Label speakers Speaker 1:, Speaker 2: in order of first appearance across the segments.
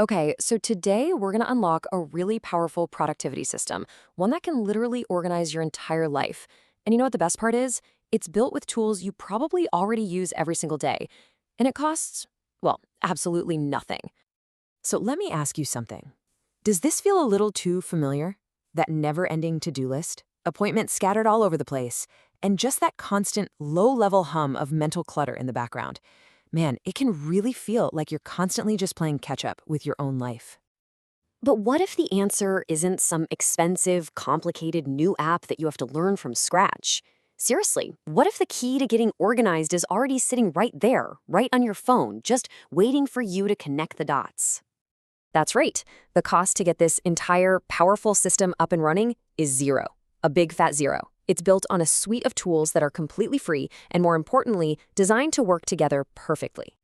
Speaker 1: Okay, so today we're going to unlock a really powerful productivity system, one that can literally organize your entire life. And you know what the best part is? It's built with tools you probably already use every single day. And it costs, well, absolutely nothing. So let me ask you something. Does this feel a little too familiar? That never-ending to-do list? Appointments scattered all over the place, and just that constant low-level hum of mental clutter in the background. Man, it can really feel like you're constantly just playing catch-up with your own life.
Speaker 2: But what if the answer isn't some expensive, complicated new app that you have to learn from scratch? Seriously, what if the key to getting organized is already sitting right there, right on your phone, just waiting for you to connect the dots?
Speaker 1: That's right. The cost to get this entire powerful system up and running is zero. A big fat zero. It's built on a suite of tools that are completely free and, more importantly, designed to work together perfectly.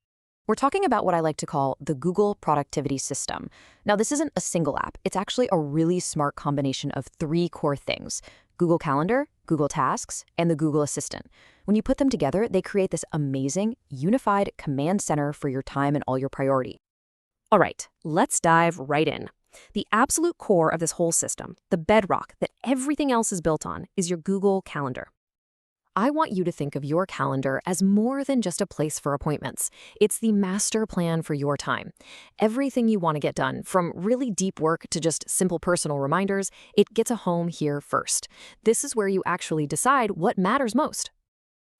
Speaker 1: We're talking about what I like to call the Google Productivity System. Now, this isn't a single app. It's actually a really smart combination of three core things: Google Calendar, Google Tasks, and the Google Assistant. When you put them together, they create this amazing, unified command center for your time and all your priorities. All right, let's dive right in. The absolute core of this whole system, the bedrock that everything else is built on, is your Google Calendar. I want you to think of your calendar as more than just a place for appointments. It's the master plan for your time. Everything you want to get done, from really deep work to just simple personal reminders, it gets a home here first. This is where you actually decide what matters most.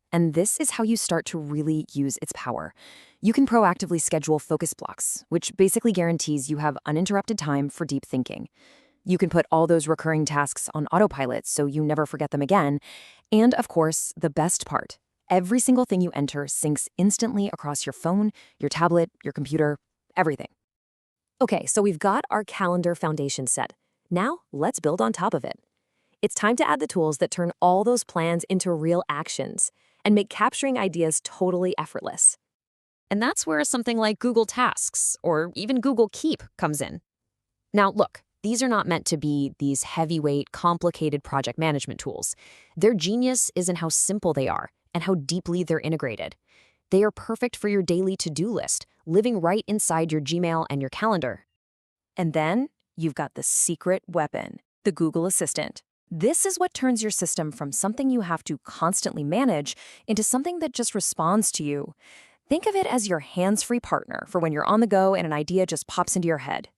Speaker 1: And this is how you start to really use its power. You can proactively schedule focus blocks, which basically guarantees you have uninterrupted time for deep thinking. You can put all those recurring tasks on autopilot so you never forget them again. And of course, the best part, every single thing you enter syncs instantly across your phone, your tablet, your computer, everything. Okay, so we've got our calendar foundation set. Now, let's build on top of it. It's time to add the tools that turn all those plans into real actions and make capturing ideas totally effortless. And that's where something like Google Tasks or even Google Keep comes in. Now, look, these are not meant to be these heavyweight, complicated project management tools. Their genius is in how simple they are and how deeply they're integrated. They are perfect for your daily to-do list, living right inside your Gmail and your calendar. And then you've got the secret weapon, the Google Assistant. This is what turns your system from something you have to constantly manage into something that just responds to you. Think of it as your hands-free partner for when you're on the go and an idea just pops into your head.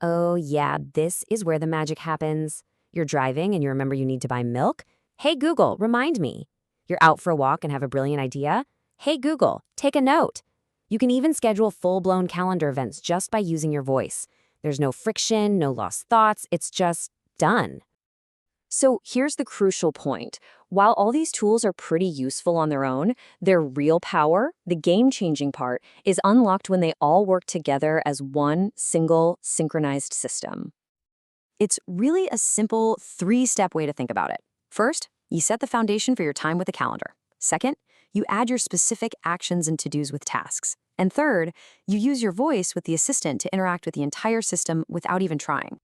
Speaker 2: Oh, yeah, this is where the magic happens. You're driving and you remember you need to buy milk? Hey, Google, remind me. You're out for a walk and have a brilliant idea? Hey, Google, take a note. You can even schedule full-blown calendar events just by using your voice. There's no friction, no lost thoughts. It's just done. So here's the crucial point. While all these tools are pretty useful on their own, their real power, the game-changing part, is unlocked when they all work together as one single synchronized system. It's really a simple three-step way to think about it. First, you set the foundation for your time with the calendar. Second, you add your specific actions and to-dos with tasks. And third, you use your voice with the assistant to interact with the entire system without even trying.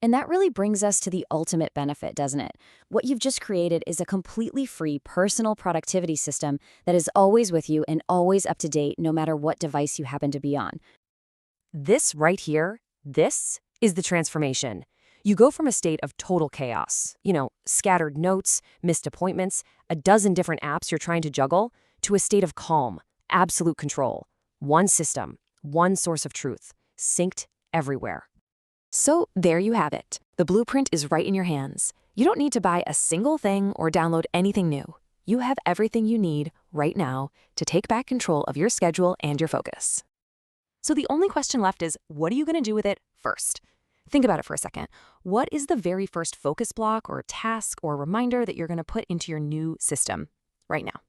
Speaker 2: And that really brings us to the ultimate benefit, doesn't it? What you've just created is a completely free personal productivity system that is always with you and always up to date no matter what device you happen to be on.
Speaker 1: This right here, this is the transformation. You go from a state of total chaos, scattered notes, missed appointments, a dozen different apps you're trying to juggle, to a state of calm, absolute control. One system, one source of truth, synced everywhere. So there you have it. The blueprint is right in your hands. You don't need to buy a single thing or download anything new. You have everything you need right now to take back control of your schedule and your focus. So the only question left is, what are you going to do with it first? Think about it for a second. What is the very first focus block or task or reminder that you're going to put into your new system right now?